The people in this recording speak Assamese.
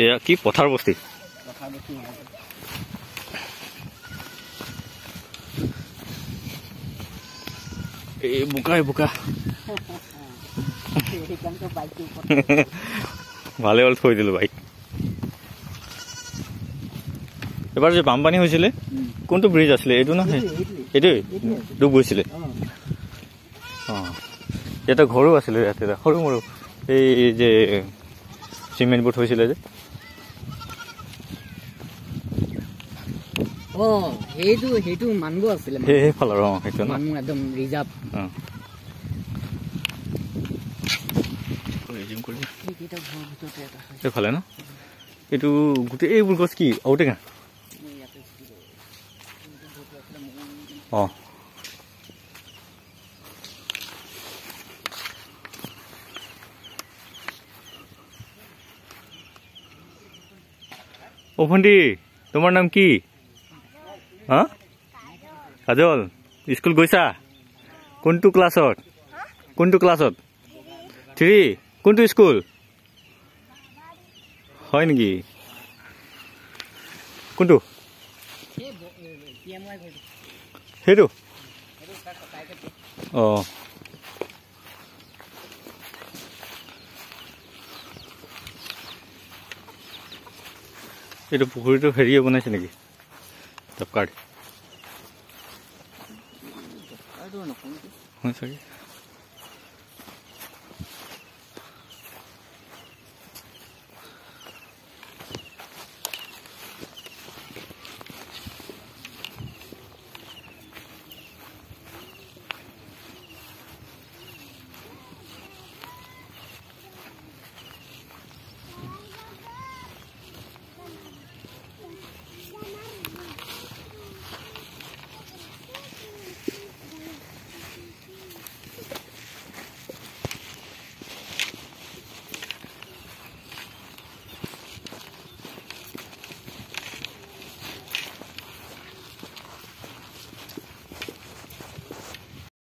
এয়া কি পথাৰ বস্তি এই বোকা ভালে হ'ল থৈ দিলো বাইক এবাৰ যে বানপানী হৈছিলে কোনটো ব্ৰিজ আছিলে এইটো না এইটোৱে ডুব গৈছিলে এটা ঘৰো আছিলে ইয়াতে সৰু মৰু এই যে চিমেণ্টবোৰ থৈছিলে যে সেইটো মানুহ আছিলে সেইফালৰ সেইটো মানুহ একদম ৰিজাৰ্ভ এইফালে ন এইটো গোটেই এইবোৰ গছ কি ঔটেঙা ও ভণ্টি তোমাৰ নাম কি হা কাজল স্কুল গৈছা কোনটো ক্লাছত 3 কোনটো স্কুল হয় নেকি কোনটো সেইটো এইটো পুখুৰীটো হেৰিয়ে বনাইছে নেকি টপকাৰ্ড হয় চাগে